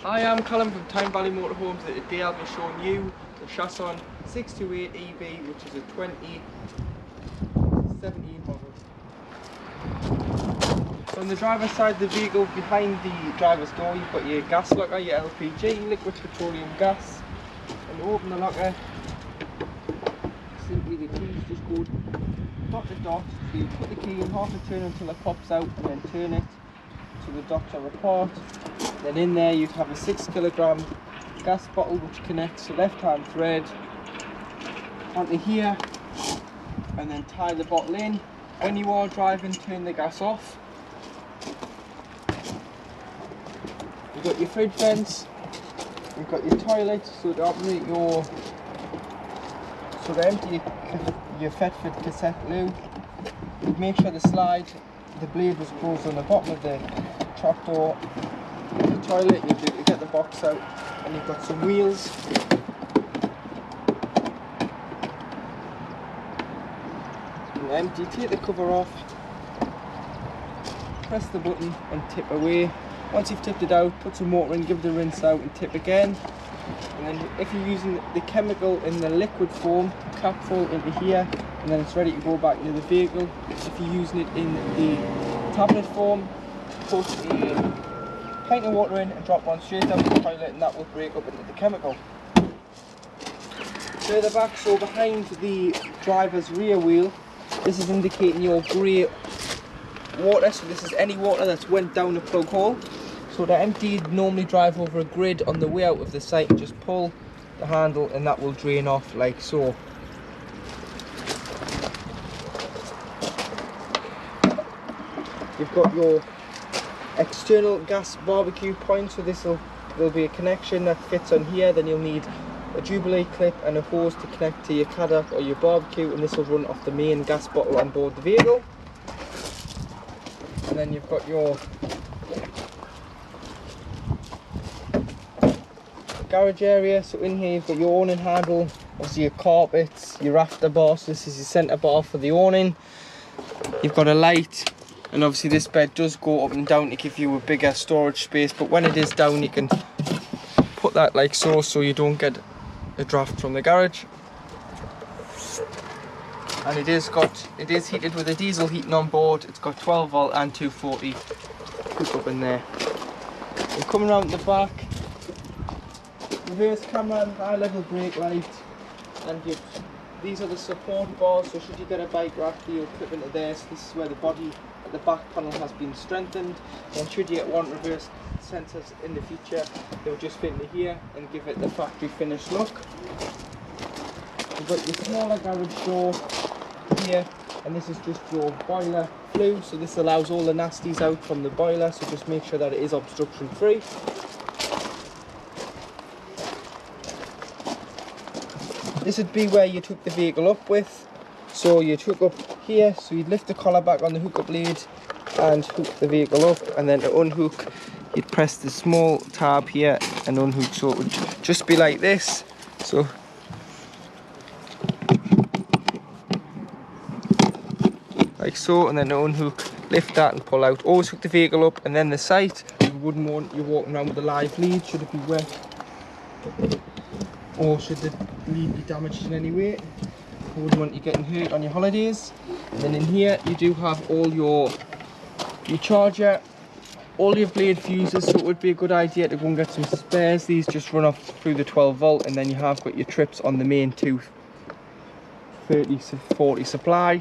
Hi, I'm Callum from Tyne Valley Motorhomes, and today I'll be showing you the Chasson 628 EV, which is a 2017 model. So on the driver's side of the vehicle, behind the driver's door, you've got your gas locker, your LPG, liquid petroleum gas, and to open the locker, simply the keys just go dot to dot. So you put the key in half a turn until it pops out, and then turn it so the dots are apart. Then in there you'd have a 6 kilogram gas bottle which connects the left hand thread onto here, and then tie the bottle in. When you are driving, turn the gas off. You've got your fridge vents, you've got your toilet, so to operate to empty your Fetford cassette loo, you make sure the slide, the blade was closed on the bottom of the trapdoor. The toilet, you get the box out, and you've got some wheels. And empty, take the cover off, press the button and tip away. Once you've tipped it out, put some water in, give it a rinse out and tip again. And then if you're using the chemical in the liquid form, cap full into here, and then it's ready to go back into the vehicle. If you're using it in the tablet form, put a pint of water in and drop one straight down the toilet, and that will break up into the chemical. Further back, so behind the driver's rear wheel, this is indicating your grey water, so this is any water that's went down the plug hole. So to empty, you'd normally drive over a grid on the way out of the site and just pull the handle, and that will drain off like so. You've got your external Gas Bbq Pointer, so there'll be a connection that fits on here. Then you'll need a Jubilee clip and a hose to connect to your caddock or your barbecue, and this will run off the main gas bottle on board the vehicle. And then you've got your garage area, so in here you've got your awning handle, obviously your carpets, your rafter bar, so this is your centre bar for the awning. You've got a light, and obviously this bed does go up and down to give you a bigger storage space, but when it is down you can put that like so you don't get a draft from the garage. And it is heated with a diesel heating on board. It's got 12 volt and 240 hook up in there. And coming around the back, reverse camera and high level brake light, and these are the support bars, so should you get a bike rafter you'll clip into there. So this is where the body at the back panel has been strengthened, and should you get one reverse sensors in the future, they'll just fit into here and give it the factory finished look. You've got your smaller garage door here, and this is just your boiler flue, so this allows all the nasties out from the boiler, so just make sure that it is obstruction free. This would be where you took the vehicle up with. So you'd hook up here, so you'd lift the collar back on the hookup lead and hook the vehicle up, and then to unhook you'd press the small tab here and unhook, so it would just be like this. So like so, and then to unhook, lift that and pull out. Always hook the vehicle up, and then the sight, you wouldn't want you walking around with a live lead should it be wet, or should the lead be damaged in any way. I wouldn't want you getting hurt on your holidays. And then in here you do have all your charger, all your blade fuses, so it would be a good idea to go and get some spares. These just run off through the 12 volt, and then you have got your trips on the main 230-40 supply.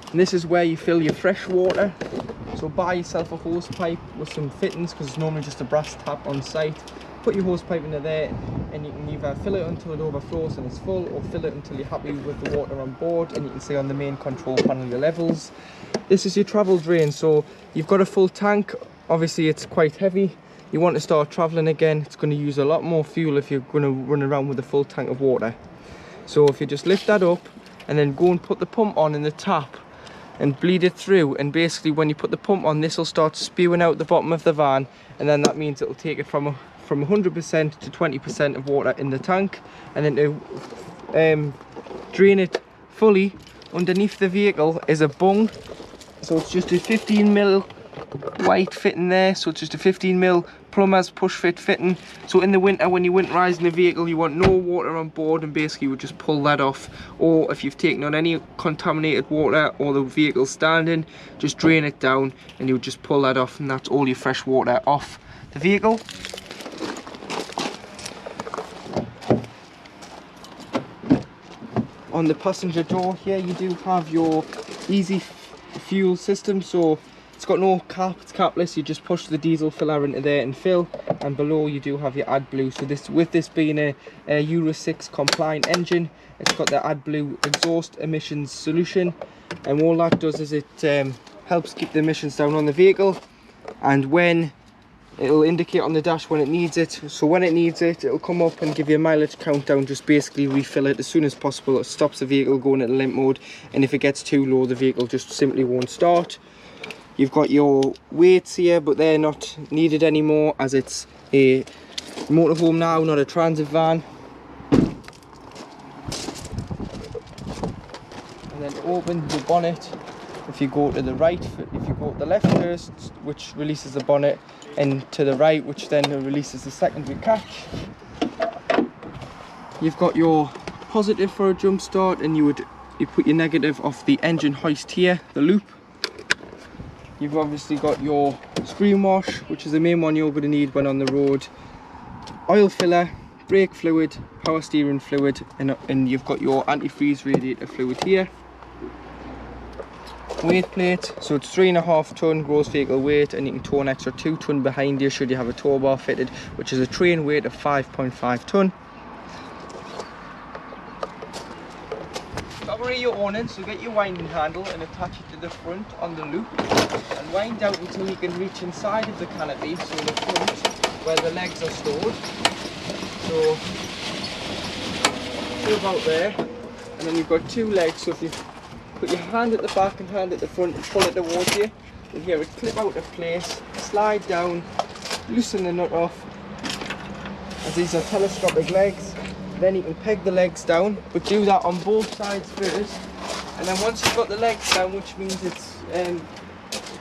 And this is where you fill your fresh water. So buy yourself a hose pipe with some fittings, because it's normally just a brass tap on site. Put your hose pipe into there, and you can either fill it until it overflows and it's full, or fill it until you're happy with the water on board, and you can see on the main control panel your levels. This is your travel drain, so you've got a full tank. Obviously it's quite heavy. You want to start traveling again, it's going to use a lot more fuel if you're going to run around with a full tank of water. So if you just lift that up and then go and put the pump on in the tap and bleed it through, and basically when you put the pump on, this will start spewing out the bottom of the van, and then that means it'll take it from 100% to 20% of water in the tank, and then to drain it fully underneath the vehicle is a bung. So it's just a 15mm white fitting there, so it's just a 15mm plumber's push fit fitting. So in the winter, when you're winterizing the vehicle, you want no water on board, and basically you would just pull that off. Or if you've taken on any contaminated water or the vehicle's standing, just drain it down and you would just pull that off, and that's all your fresh water off the vehicle. On the passenger door here, you do have your easy fuel system, so it's got no cap, it's capless. You just push the diesel filler into there and fill, and below you do have your AdBlue. So this, with this being a Euro 6 compliant engine, it's got the AdBlue exhaust emissions solution, and all that does is it helps keep the emissions down on the vehicle, and when it'll indicate on the dash when it needs it. So when it needs it, it'll come up and give you a mileage countdown. Just basically refill it as soon as possible. It stops the vehicle going into limp mode, and if it gets too low, the vehicle just simply won't start. You've got your weights here, but they're not needed anymore as it's a motorhome now, not a transit van. And then open the bonnet. If you go to the right, if you go to the left first, which releases the bonnet, and to the right, which then releases the secondary catch. You've got your positive for a jump start, and you put your negative off the engine hoist here, the loop. You've obviously got your screen wash, which is the main one you're going to need when on the road, oil filler, brake fluid, power steering fluid, and you've got your antifreeze radiator fluid here. Weight plate, so it's 3.5 ton gross vehicle weight, and you can tow an extra 2 ton behind you should you have a tow bar fitted, which is a train weight of 5.5 ton. Cover your awning, so get your winding handle and attach it to the front on the loop, and wind out until you can reach inside of the canopy, so in the front where the legs are stored. So to about there, and then you've got 2 legs, so if you put your hand at the back and hand at the front and pull it towards you, you'll hear it clip out of place, slide down, loosen the nut off, as these are telescopic legs. Then you can peg the legs down, but do that on both sides first, and then once you've got the legs down, which means it's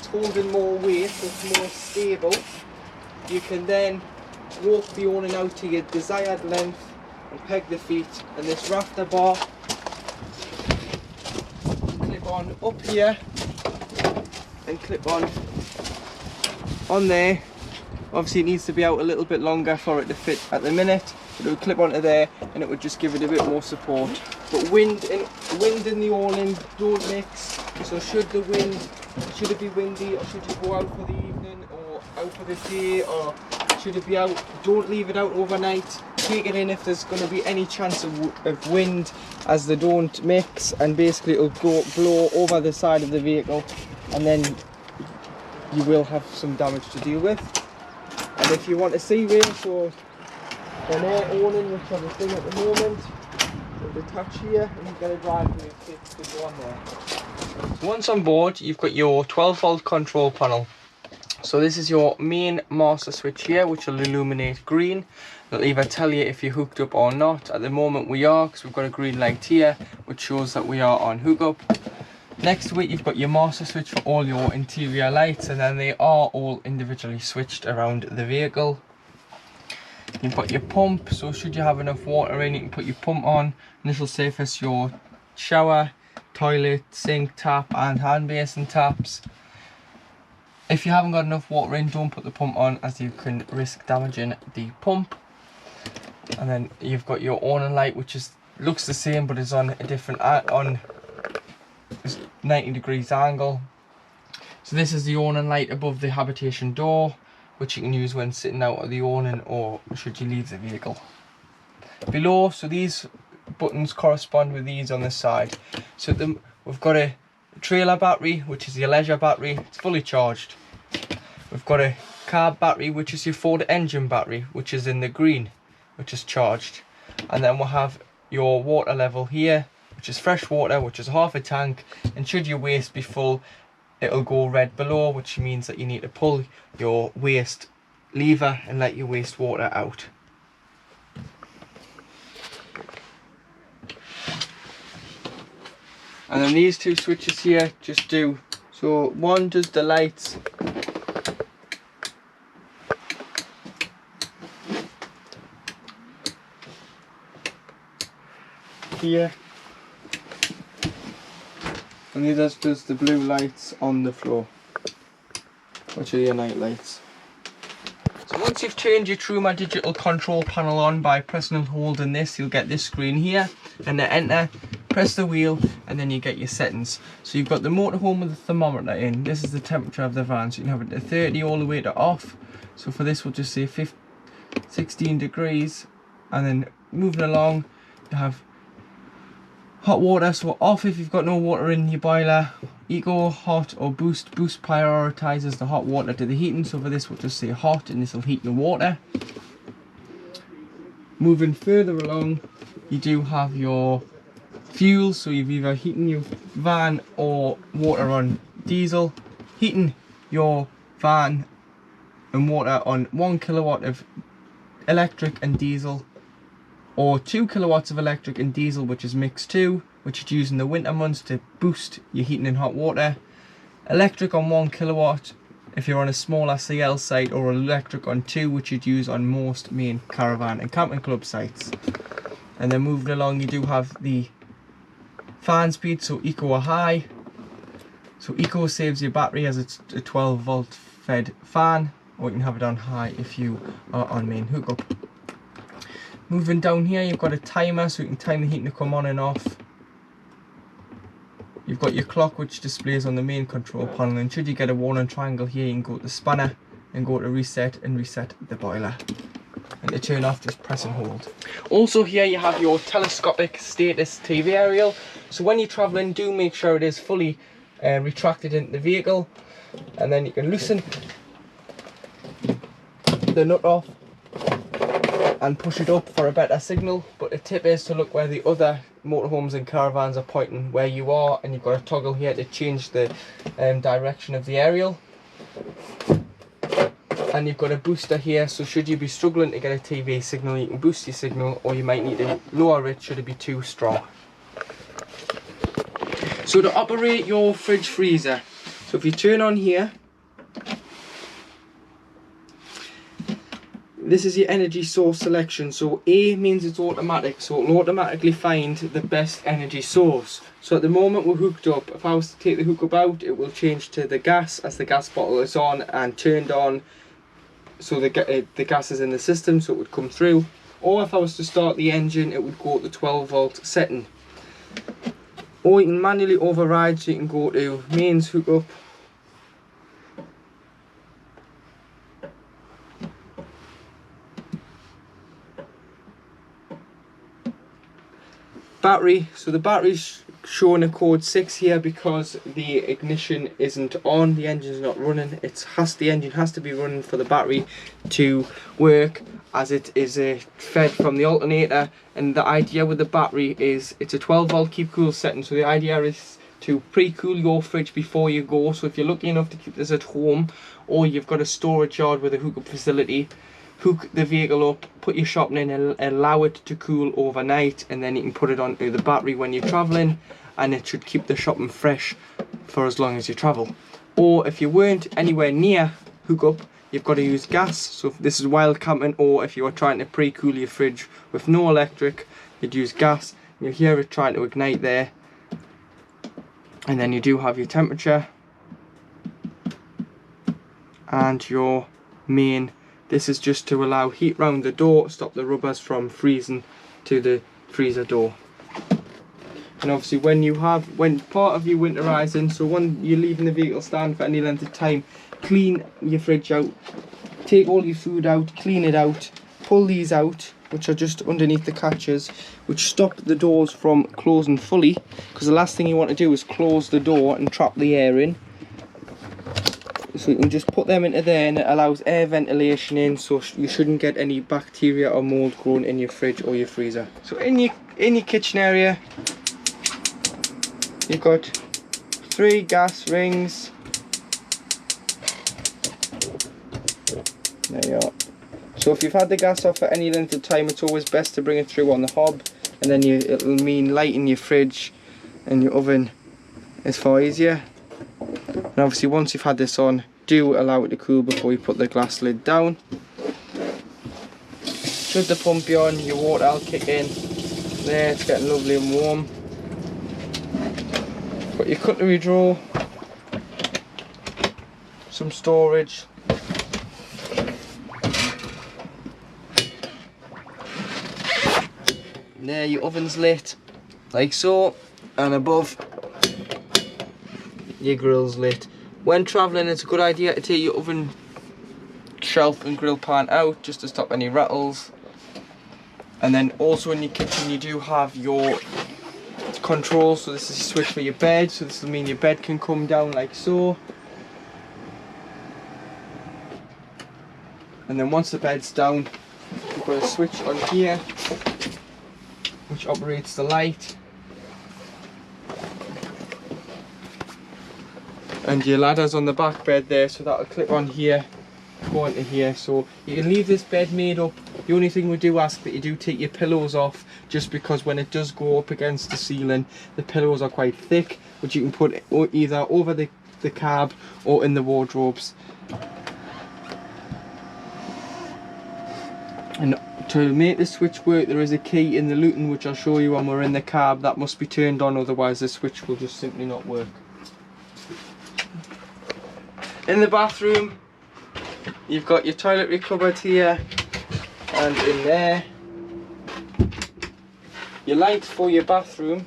holding more weight, so it's more stable, you can then walk the awning out to your desired length and peg the feet, and this rafter bar clip on up here and clip on there. Obviously it needs to be out a little bit longer for it to fit at the minute, but it would clip onto there and it would just give it a bit more support. But wind in the awning don't mix, so should it be windy, or should you go out for the evening or out for the day, or should it be out, don't leave it out overnight. Take it in if there's going to be any chance of wind, as they don't mix, and basically it'll blow over the side of the vehicle, and then you will have some damage to deal with. And if you want a C-race or an air awning, which are the thing at the moment, it'll detach here and you get a driveway kit to go on there. Once on board, you've got your 12-volt control panel. So this is your main master switch here, which will illuminate green. It'll either tell you if you're hooked up or not. At the moment we are, because we've got a green light here, which shows that we are on hookup. Next to it, you've got your master switch for all your interior lights, and then they are all individually switched around the vehicle. You've got your pump, so should you have enough water in, you can put your pump on, and this will surface your shower, toilet, sink tap and hand basin taps. If you haven't got enough water in, don't put the pump on, as you can risk damaging the pump. And then you've got your awning light, which looks the same but is on a different 90 degrees angle. So this is the awning light above the habitation door, which you can use when sitting out of the awning or should you leave the vehicle. Below, so these buttons correspond with these on the side. So we've got a trailer battery, which is your leisure battery, it's fully charged. We've got a carb battery, which is your Ford engine battery, which is in the green, which is charged. And then we'll have your water level here, which is fresh water, which is half a tank, and should your waste be full, it'll go red below, which means that you need to pull your waste lever and let your waste water out. And then these two switches here just do, so one does the lights here, and these are just the blue lights on the floor, which are your night lights. So once you've turned your TrueMa digital control panel on by pressing and holding this, you'll get this screen here, and then enter, press the wheel, and then you get your settings. So you've got the motorhome with the thermometer in. This is the temperature of the van, so you can have it to 30 all the way to off. So for this we'll just say 16 degrees, and then moving along you have hot water, so off if you've got no water in your boiler. Eco, hot or boost. Boost prioritises the hot water to the heating, so for this we'll just say hot, and this will heat your water. Moving further along, you do have your fuel, so you've either heating your van or water on diesel. Heating your van and water on 1 kilowatt of electric and diesel, or 2 kilowatts of electric and diesel, which is mix 2, which you'd use in the winter months to boost your heating and hot water. Electric on 1 kilowatt if you're on a smaller CL site, or electric on 2, which you'd use on most main caravan and camping club sites. And then moving along, you do have the fan speed, so eco or high. So eco saves your battery as it's a 12 volt fed fan, or you can have it on high if you are on main hookup. Moving down here, you've got a timer, so you can time the heating to come on and off. You've got your clock, which displays on the main control panel, and should you get a warning triangle here, you can go to the spanner and go to reset and reset the boiler. And to turn off, just press and hold. Also here you have your telescopic status TV aerial. So when you're travelling, do make sure it is fully retracted into the vehicle, and then you can loosen the nut off and push it up for a better signal. But the tip is to look where the other motorhomes and caravans are pointing where you are, and you've got a toggle here to change the direction of the aerial. And you've got a booster here, so should you be struggling to get a TV signal, you can boost your signal, or you might need to lower it should it be too strong. So to operate your fridge freezer, so if you turn on here, this is your energy source selection. So A means it's automatic, so it'll automatically find the best energy source. So at the moment we're hooked up. If I was to take the hookup out, it will change to the gas as the gas bottle is on and turned on, so the gas is in the system, so it would come through. Or if I was to start the engine, it would go to the 12 volt setting. Or you can manually override, so you can go to mains hookup, battery. So the battery's showing a code 6 here because the ignition isn't on, the engine's not running. The engine has to be running for the battery to work, as it is fed from the alternator. And the idea with the battery is it's a 12 volt keep cool setting, so the idea is to pre-cool your fridge before you go. So if you're lucky enough to keep this at home, or you've got a storage yard with a hookup facility, hook the vehicle up, put your shopping in and allow it to cool overnight, and then you can put it onto the battery when you're travelling, and it should keep the shopping fresh for as long as you travel. Or if you weren't anywhere near hookup, you've got to use gas. So if this is wild camping, or if you are trying to pre-cool your fridge with no electric, you'd use gas. You hear it trying to ignite there, and then you do have your temperature and your main. This is just to allow heat round the door, stop the rubbers from freezing to the freezer door. And obviously when part of your winterizing, so when you're leaving the vehicle stand for any length of time, clean your fridge out, take all your food out, clean it out, pull these out, which are just underneath the catches, which stop the doors from closing fully, because the last thing you want to do is close the door and trap the air in. So you can just put them into there, and it allows air ventilation in, so you shouldn't get any bacteria or mold growing in your fridge or your freezer. So in your kitchen area, you've got 3 gas rings. There you are. So if you've had the gas off for any length of time, it's always best to bring it through on the hob, and then it'll mean lighting your fridge and your oven is far easier. And obviously once you've had this on, do allow it to cool before you put the glass lid down. Should the pump be on, your water will kick in, There, it's getting lovely and warm. Got your cutlery drawer, some storage. There, your oven's lit, like so, and above, your grill's lit. When travelling, it's a good idea to take your oven shelf and grill pan out, just to stop any rattles. And then also in your kitchen, you do have your controls. So this is a switch for your bed, so this will mean your bed can come down like so. And then once the bed's down, you've got a switch on here which operates the light, and your ladder's on the back bed there, so that'll clip on here, go into here. So you can leave this bed made up. The only thing we do ask that you do take your pillows off, just because when it does go up against the ceiling, the pillows are quite thick, which you can put either over the cab or in the wardrobes. And to make the switch work, there is a key in the luton which I'll show you when we're in the cab. That must be turned on, otherwise the switch will just simply not work. In the bathroom, you've got your toiletry cupboard here, and in there, your light for your bathroom,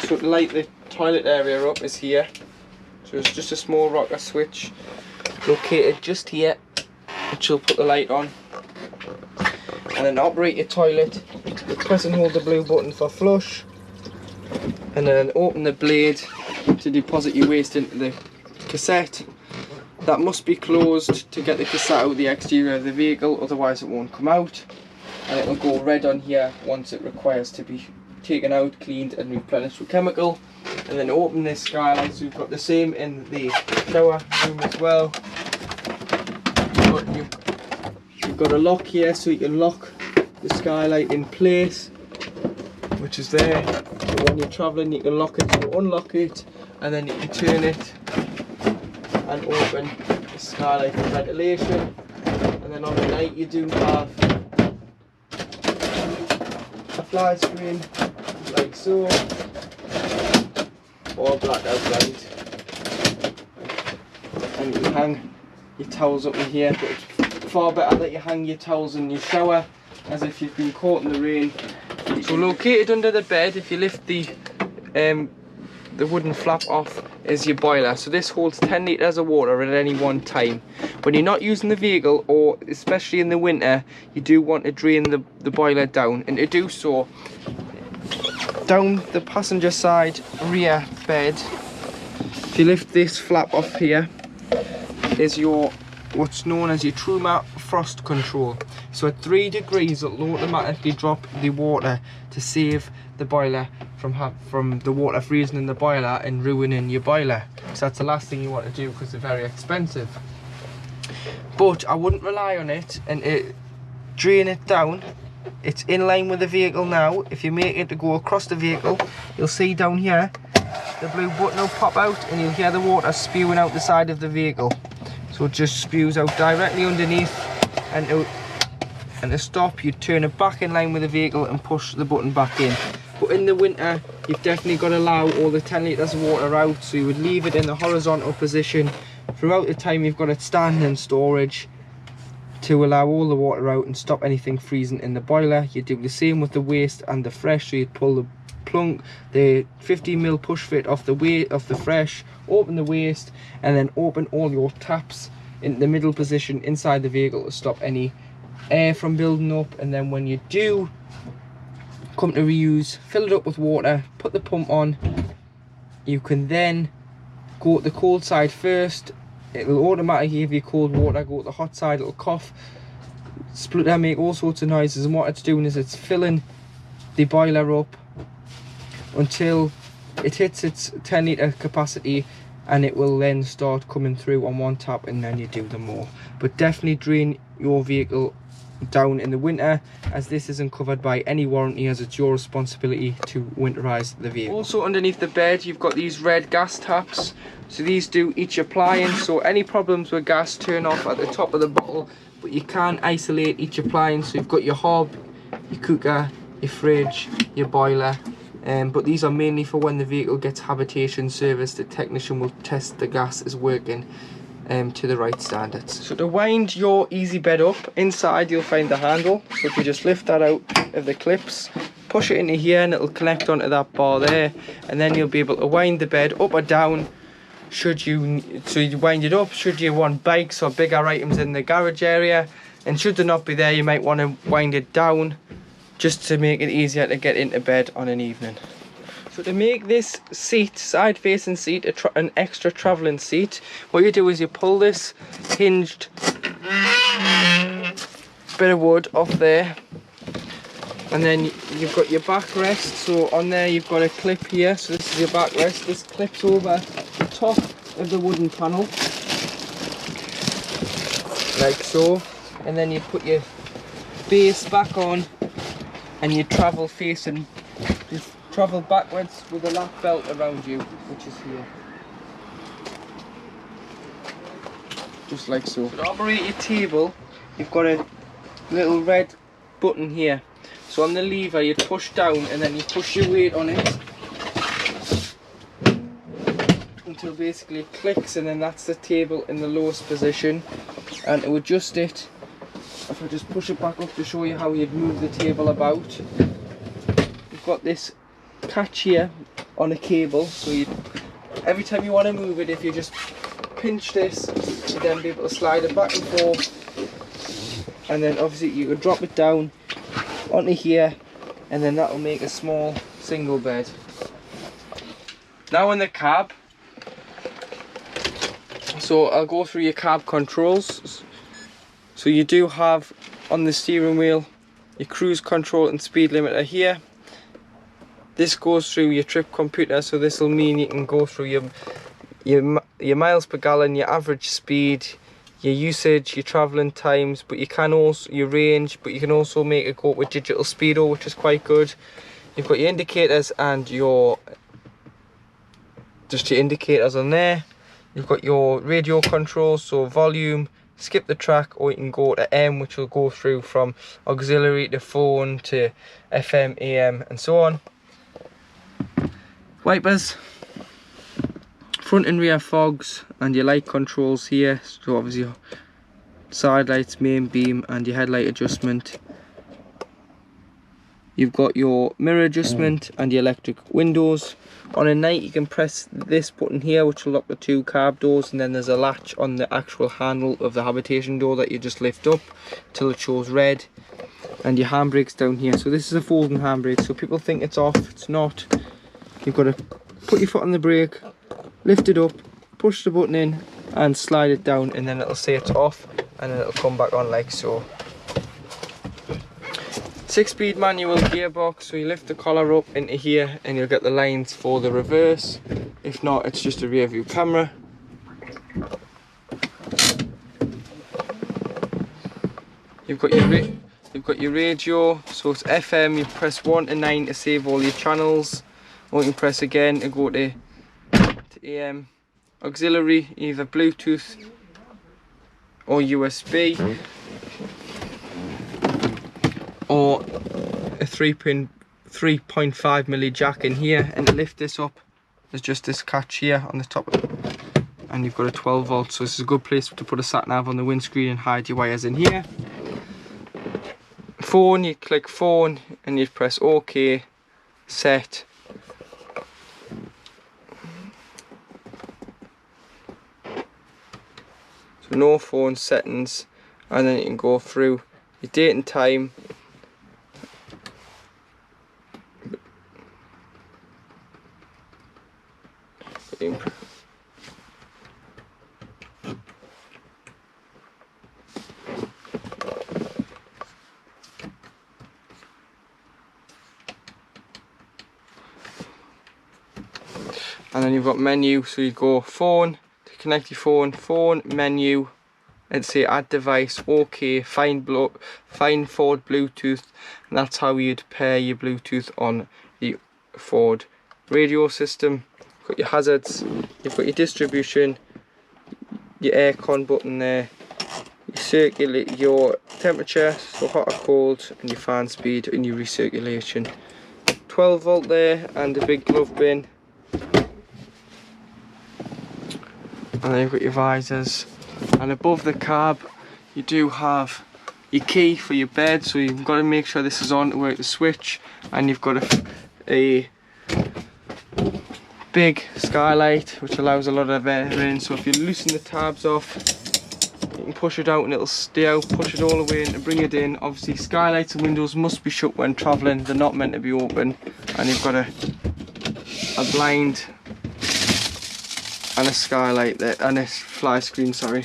so to light the toilet area up, is here. So it's just a small rocker switch located just here, which will put the light on. And then operate your toilet, you press and hold the blue button for flush, and then open the blade to deposit your waste into the cassette. That must be closed to get the cassette out of the exterior of the vehicle, otherwise it won't come out. And it will go red on here once it requires to be taken out, cleaned and replenished with chemical. And then open this skylight, so you've got the same in the shower room as well. You've got a lock here, so you can lock the skylight in place, which is there. So when you're travelling, you can lock it, so unlock it, and then you can turn it and open the skylight for ventilation. And then on the night, you do have a fly screen like so, or a blackout light, and you can hang your towels up in here. But it's far better that you hang your towels in your shower, as if you've been caught in the rain. So located under the bed, if you lift the wooden flap off, is your boiler. So this holds 10 litres of water at any one time. When you're not using the vehicle, or especially in the winter, you do want to drain the boiler down. And to do so, down the passenger side rear bed, if you lift this flap off here, is your what's known as your Truma frost control. So at 3 degrees it will automatically drop the water to save the boiler from the water freezing in the boiler and ruining your boiler. So that's the last thing you want to do, because they're very expensive. But I wouldn't rely on it and drain it down. It's in line with the vehicle now. If you make it to go across the vehicle, you'll see down here the blue button will pop out and you'll hear the water spewing out the side of the vehicle. So it just spews out directly underneath, and to stop, you turn it back in line with the vehicle and push the button back in. But in the winter, you've definitely got to allow all the 10 litres of water out, so you would leave it in the horizontal position throughout the time you've got it standing in storage, to allow all the water out and stop anything freezing in the boiler. You do the same with the waste and the fresh, so you'd pull the plunk, the 15mm push fit off the fresh, open the waste, and then open all your taps in the middle position inside the vehicle to stop any air from building up. And then when you do come to reuse, fill it up with water, put the pump on. You can then go to the cold side first. It will automatically give you cold water. Go to the hot side, it'll cough, splutter, make all sorts of noises, and what it's doing is it's filling the boiler up until it hits its 10 litre capacity, and it will then start coming through on one tap, and then you do them more. But definitely drain your vehicle down in the winter, as this isn't covered by any warranty, as it's your responsibility to winterize the vehicle. Also underneath the bed, you've got these red gas taps. So these do each appliance, so any problems with gas turn off at the top of the bottle, but you can isolate each appliance. So you've got your hob, your cooker, your fridge, your boiler. But these are mainly for when the vehicle gets habitation service. The technician will test the gas is working to the right standards. So to wind your easy bed up, inside you'll find the handle. So if you just lift that out of the clips, push it into here, and it'll connect onto that bar there, and then you'll be able to wind the bed up or down. So you wind it up should you want bikes or bigger items in the garage area, and should they not be there, you might want to wind it down just to make it easier to get into bed on an evening. So to make this seat, side facing seat, an extra travelling seat, what you do is you pull this hinged bit of wood off there, and then you've got your backrest. So on there you've got a clip here, so this is your backrest. This clips over the top of the wooden panel, like so, and then you put your base back on, and you travel backwards with a lap belt around you, which is here. Just like so. To operate your table, you've got a little red button here. So on the lever you push down, and then you push your weight on it until basically it clicks, and then that's the table in the lowest position. And to adjust it, if I just push it back up to show you how you'd move the table about, you've got this catch here on a cable, so every time you want to move it, if you just pinch this, you'd then be able to slide it back and forth, and then obviously you could drop it down onto here, and then that will make a small single bed. Now in the cab, so I'll go through your cab controls. So you do have on the steering wheel your cruise control and speed limiter here. This goes through your trip computer, so this will mean you can go through your miles per gallon, your average speed, your usage, your travelling times, but you can also your range, but you can also make it go with digital speedo, which is quite good. You've got your indicators and your indicators on there. You've got your radio controls, so volume, skip the track, or you can go to M, which will go through from auxiliary to phone to FM, AM, and so on. Wipers, front and rear fogs, and your light controls here. So obviously side lights, main beam, and your headlight adjustment. You've got your mirror adjustment and your electric windows. On a night you can press this button here, which will lock the two carb doors, and then there's a latch on the actual handle of the habitation door that you just lift up till it shows red. And your handbrake's down here. So this is a folding handbrake, so people think it's off, it's not. You've got to put your foot on the brake, lift it up, push the button in and slide it down, and then it'll say it's off, and then it'll come back on like so. 6-speed manual gearbox, so you lift the collar up into here and you'll get the lines for the reverse. If not, it's just a rear view camera. You've got your radio, so it's FM. You press 1 to 9 to save all your channels, or you can press again to go to AM. Auxiliary, either Bluetooth or USB, or a 3.5 mm jack in here. And to lift this up, there's just this catch here on the top, and you've got a 12 volt, so this is a good place to put a sat nav on the windscreen and hide your wires in here. Phone, you click phone and you press OK, set. So no phone settings, and then you can go through your date and time. And then you've got menu, so you go phone to connect your phone, menu, and say add device, OK, find Ford Bluetooth, and that's how you'd pair your Bluetooth on the Ford radio system. You've got your hazards, you've got your distribution, your aircon button there, you circulate your temperature, so hot or cold, and your fan speed and your recirculation. 12 volt there, and a big glove bin. And then you've got your visors, and above the cab you do have your key for your bed, so you've got to make sure this is on to work the switch, and you've got a big skylight which allows a lot of air in, so if you loosen the tabs off you can push it out and it'll stay out, push it all the way in to bring it in. Obviously skylights and windows must be shut when travelling, they're not meant to be open, and you've got a blind and a skylight there, and a fly screen, sorry.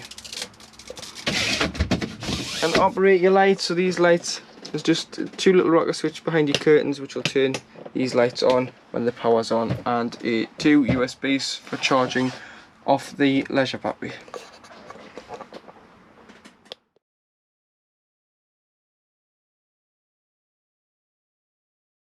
And operate your lights, so these lights, there's just 2 little rocker switch behind your curtains which will turn these lights on when the power's on, and 2 USBs for charging off the leisure battery.